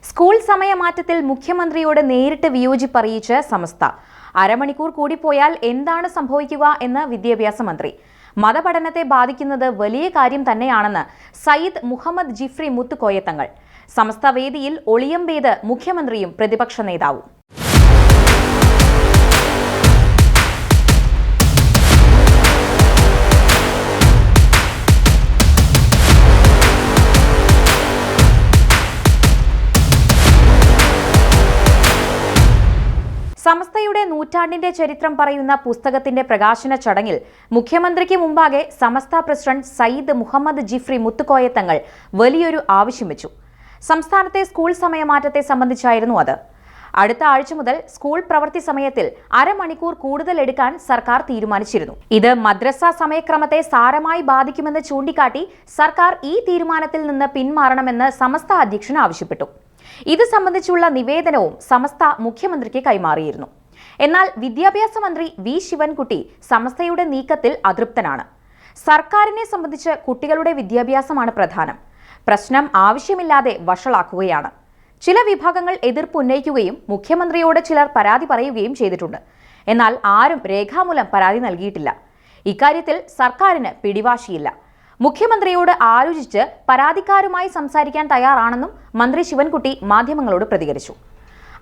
School സമയമാറ്റത്തിൽ മുഖ്യമന്ത്രിയോട് നേരിട്ട് വിയോജിപ്പ് അറിയിച്ച് സമസ്ത. അരമണിക്കൂർ കൂടിപ്പോയാൽ എന്താണ് സംഭവിക്കുക എന്ന് വിദ്യാഭ്യാസ മന്ത്രി. മതപഠനത്തെ ബാധിക്കുന്നത് വലിയ കാര്യം തന്നെയാണെന്ന് സയ്യിദ് മുഹമ്മദ് ജിഫ്രി മുത്തുക്കോയ തങ്ങൾ. സമസ്ത വേദിയിൽ ഒളിയമ്പേത് മുഖ്യമന്ത്രിയും പ്രതിപക്ഷ നേതാവും. സമസ്തയുടെ നൂറ്റാണ്ടിന്റെ ചരിത്രം പറയുന്ന പുസ്തകത്തിന്റെ പ്രകാശന ചടങ്ങിൽ മുഖ്യമന്ത്രിക്ക് മുമ്പാകെ സമസ്ത പ്രസിഡന്റ് സയ്യിദ് മുഹമ്മദ് ജിഫ്രി മുത്തുക്കോയ തങ്ങൾ വലിയൊരു ആവശ്യം വെച്ചു. സംസ്ഥാനത്തെ സ്കൂൾ സമയമാറ്റത്തെ സംബന്ധിച്ചായിരുന്നു അത്. അടുത്ത ആഴ്ച മുതൽ സ്കൂൾ പ്രവൃത്തി സമയത്തിൽ അരമണിക്കൂർ കൂടുതൽ എടുക്കാൻ സർക്കാർ തീരുമാനിച്ചിരുന്നു. ഇത് മദ്രസ സമയക്രമത്തെ സാരമായി ബാധിക്കുമെന്ന് ചൂണ്ടിക്കാട്ടി സർക്കാർ ഈ തീരുമാനത്തിൽ നിന്ന് പിന്മാറണമെന്ന് സമസ്ത അധ്യക്ഷൻ ആവശ്യപ്പെട്ടു. ഇത് സംബന്ധിച്ചുള്ള നിവേദനവും സമസ്ത മുഖ്യമന്ത്രിക്ക് കൈമാറിയിരുന്നു. എന്നാൽ വിദ്യാഭ്യാസ മന്ത്രി വി ശിവൻകുട്ടി സമസ്തയുടെ നീക്കത്തിൽ അതൃപ്തനാണ്. സർക്കാരിനെ സംബന്ധിച്ച് കുട്ടികളുടെ വിദ്യാഭ്യാസമാണ് പ്രധാനം. പ്രശ്നം ആവശ്യമില്ലാതെ വഷളാക്കുകയാണ്. ചില വിഭാഗങ്ങൾ എതിർപ്പുന്നയിക്കുകയും മുഖ്യമന്ത്രിയോട് ചിലർ പരാതി പറയുകയും ചെയ്തിട്ടുണ്ട്. എന്നാൽ ആരും രേഖാമൂലം പരാതി നൽകിയിട്ടില്ല. ഇക്കാര്യത്തിൽ സർക്കാരിന് പിടിവാശിയില്ല. മുഖ്യമന്ത്രിയോട് ആലോചിച്ച് പരാതിക്കാരുമായി സംസാരിക്കാൻ തയ്യാറാണെന്നും മന്ത്രി ശിവൻകുട്ടി മാധ്യമങ്ങളോട് പ്രതികരിച്ചു.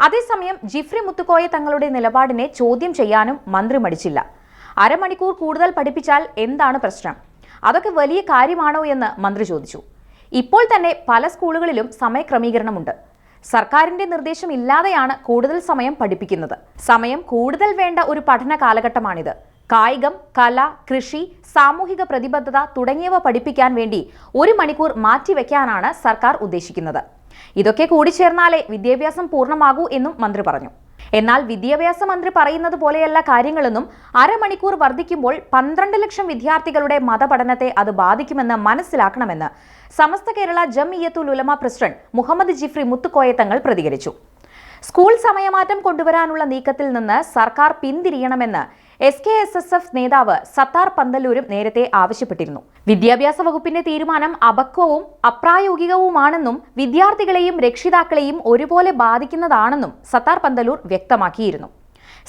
അതേസമയം ജിഫ്രി മുത്തുക്കോയ തങ്ങളുടെ നിലപാടിനെ ചോദ്യം ചെയ്യാനും മന്ത്രി മടിച്ചില്ല. അരമണിക്കൂർ കൂടുതൽ പഠിപ്പിച്ചാൽ എന്താണ് പ്രശ്നം? അതൊക്കെ വലിയ കാര്യമാണോ എന്ന് മന്ത്രി ചോദിച്ചു. ഇപ്പോൾ തന്നെ പല സ്കൂളുകളിലും സമയക്രമീകരണമുണ്ട്. സർക്കാരിന്റെ നിർദ്ദേശം ഇല്ലാതെയാണ് കൂടുതൽ സമയം പഠിപ്പിക്കുന്നത്. സമയം കൂടുതൽ വേണ്ട ഒരു പഠന കാലഘട്ടമാണിത്. കായികം, കല, കൃഷി, സാമൂഹിക പ്രതിബദ്ധത തുടങ്ങിയവ പഠിപ്പിക്കാൻ വേണ്ടി 1 മണിക്കൂർ മാറ്റിവെക്കാനാണ് സർക്കാർ ഉദ്ദേശിക്കുന്നത്. ഇതൊക്കെ കൂടിച്ചേർന്നാലേ വിദ്യാഭ്യാസം പൂർണ്ണമാകൂ എന്നും മന്ത്രി പറഞ്ഞു. എന്നാൽ വിദ്യാഭ്യാസ മന്ത്രി പറയുന്നത് പോലെയല്ല കാര്യങ്ങളെന്നും അരമണിക്കൂർ വർദ്ധിക്കുമ്പോൾ 12 ലക്ഷം വിദ്യാർത്ഥികളുടെ മതപഠനത്തെ അത് ബാധിക്കുമെന്ന് മനസ്സിലാക്കണമെന്ന് സമസ്ത കേരള ജംഇയ്യത്തുൽ ഉലമ പ്രസിഡന്റ് മുഹമ്മദ് ജിഫ്രി മുത്തുക്കോയ തങ്ങൾ പ്രതികരിച്ചു. സ്കൂൾ സമയമാറ്റം കൊണ്ടുവരാനുള്ള നീക്കത്തിൽ നിന്ന് സർക്കാർ പിന്തിരിയണമെന്ന് SKSSF നേതാവ് സത്താർ പന്തല്ലൂരും നേരത്തെ ആവശ്യപ്പെട്ടിരുന്നു. വിദ്യാഭ്യാസ വകുപ്പിന്റെ തീരുമാനം അപക്വവും അപ്രായോഗികവുമാണെന്നും വിദ്യാർത്ഥികളെയും രക്ഷിതാക്കളെയും ഒരുപോലെ ബാധിക്കുന്നതാണെന്നും സത്താർ പന്തല്ലൂർ വ്യക്തമാക്കിയിരുന്നു.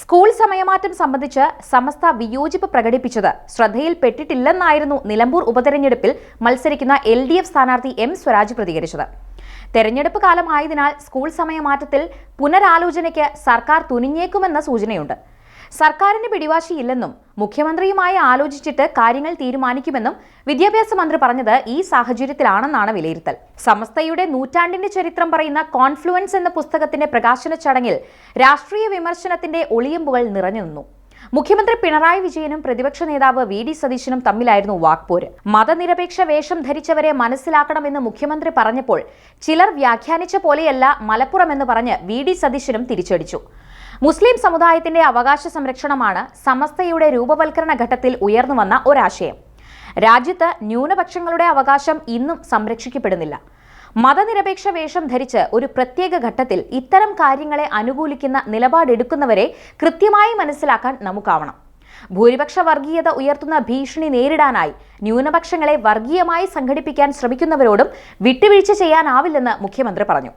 സ്കൂൾ സമയമാറ്റം സംബന്ധിച്ച് സമസ്ത വിയോജിപ്പ് പ്രകടിപ്പിച്ചത് ശ്രദ്ധയിൽപ്പെട്ടിട്ടില്ലെന്നായിരുന്നു നിലമ്പൂർ ഉപതെരഞ്ഞെടുപ്പിൽ മത്സരിക്കുന്ന LDF സ്ഥാനാർത്ഥി M സ്വരാജ് പ്രതികരിച്ചത്. തെരഞ്ഞെടുപ്പ് കാലമായതിനാൽ സ്കൂൾ സമയമാറ്റത്തിൽ പുനരാലോചനയ്ക്ക് സർക്കാർ തുനിഞ്ഞേക്കുമെന്ന സൂചനയുണ്ട്. സർക്കാരിന് പിടിവാശിയില്ലെന്നും മുഖ്യമന്ത്രിയുമായി ആലോചിച്ചിട്ട് കാര്യങ്ങൾ തീരുമാനിക്കുമെന്നും വിദ്യാഭ്യാസ മന്ത്രി പറഞ്ഞത് ഈ സാഹചര്യത്തിലാണെന്നാണ് വിലയിരുത്തൽ. സമസ്തയുടെ നൂറ്റാണ്ടിന്റെ ചരിത്രം പറയുന്ന കോൺഫ്ലുവൻസ് എന്ന പുസ്തകത്തിന്റെ പ്രകാശന ചടങ്ങിൽ രാഷ്ട്രീയ വിമർശനത്തിന്റെ ഒളിയമ്പുകൾ നിറഞ്ഞു നിന്നു. മുഖ്യമന്ത്രി പിണറായി വിജയനും പ്രതിപക്ഷ നേതാവ് VD സതീശനും തമ്മിലായിരുന്നു വാക്പോര്. മതനിരപേക്ഷ വേഷം ധരിച്ചവരെ മനസ്സിലാക്കണമെന്ന് മുഖ്യമന്ത്രി പറഞ്ഞപ്പോൾ ചിലർ വ്യാഖ്യാനിച്ച പോലെയല്ല മലപ്പുറം എന്ന് പറഞ്ഞ് VD സതീശനും തിരിച്ചടിച്ചു. മുസ്ലിം സമുദായത്തിന്റെ അവകാശ സംരക്ഷണമാണ് സമസ്തയുടെ രൂപവൽക്കരണ ഘട്ടത്തിൽ ഉയർന്നു വന്ന ഒരാശയം. രാജ്യത്ത് ന്യൂനപക്ഷങ്ങളുടെ അവകാശം ഇന്നും സംരക്ഷിക്കപ്പെടുന്നില്ല. മതനിരപേക്ഷ വേഷം ധരിച്ച് ഒരു പ്രത്യേക ഘട്ടത്തിൽ ഇത്തരം കാര്യങ്ങളെ അനുകൂലിക്കുന്ന നിലപാടെടുക്കുന്നവരെ കൃത്യമായി മനസ്സിലാക്കാൻ നമുക്കാവണം. ഭൂരിപക്ഷ വർഗീയത ഉയർത്തുന്ന ഭീഷണി നേരിടാനായി ന്യൂനപക്ഷങ്ങളെ വർഗീയമായി സംഘടിപ്പിക്കാൻ ശ്രമിക്കുന്നവരോടും വിട്ടുവീഴ്ച ചെയ്യാനാവില്ലെന്ന് മുഖ്യമന്ത്രി പറഞ്ഞു.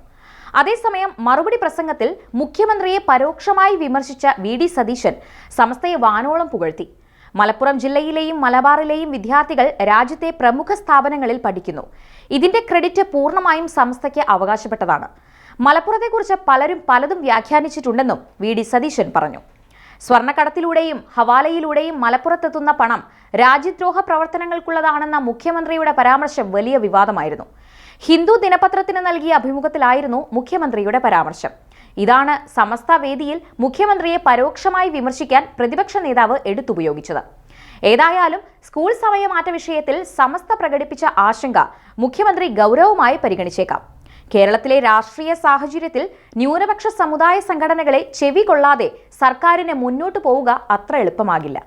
അതേസമയം മറുപടി പ്രസംഗത്തിൽ മുഖ്യമന്ത്രിയെ പരോക്ഷമായി വിമർശിച്ച VD സതീശൻ സമസ്തയെ വാനോളം പുകഴ്ത്തി. മലപ്പുറം ജില്ലയിലെയും മലബാറിലെയും വിദ്യാർത്ഥികൾ രാജ്യത്തെ പ്രമുഖ സ്ഥാപനങ്ങളിൽ പഠിക്കുന്നു. ഇതിന്റെ ക്രെഡിറ്റ് പൂർണ്ണമായും സമസ്തയ്ക്ക് അവകാശപ്പെട്ടതാണ്. മലപ്പുറത്തെക്കുറിച്ച് പലരും പലതും വ്യാഖ്യാനിച്ചിട്ടുണ്ടെന്നും VD സതീശൻ പറഞ്ഞു. സ്വർണ്ണക്കടത്തിലൂടെയും ഹവാലയിലൂടെയും മലപ്പുറത്തെത്തുന്ന പണം രാജ്യദ്രോഹ പ്രവർത്തനങ്ങൾക്കുള്ളതാണെന്ന മുഖ്യമന്ത്രിയുടെ പരാമർശം വലിയ വിവാദമായിരുന്നു. ഹിന്ദു ദിനപത്രത്തിന് നൽകിയ അഭിമുഖത്തിലായിരുന്നു മുഖ്യമന്ത്രിയുടെ പരാമർശം. ഇതാണ് സമസ്ത വേദിയിൽ മുഖ്യമന്ത്രിയെ പരോക്ഷമായി വിമർശിക്കാൻ പ്രതിപക്ഷ നേതാവ് എടുത്തുപയോഗിച്ചത്. ഏതായാലും സ്കൂൾ സമയമാറ്റ വിഷയത്തിൽ സമസ്ത പ്രകടിപ്പിച്ച ആശങ്ക മുഖ്യമന്ത്രി ഗൗരവമായി പരിഗണിച്ചേക്കാം. കേരളത്തിലെ രാഷ്ട്രീയ സാഹചര്യത്തിൽ ന്യൂനപക്ഷ സമുദായ സംഘടനകളെ ചെവി കൊള്ളാതെ സർക്കാരിന് മുന്നോട്ടു പോവുക അത്ര എളുപ്പമാകില്ല.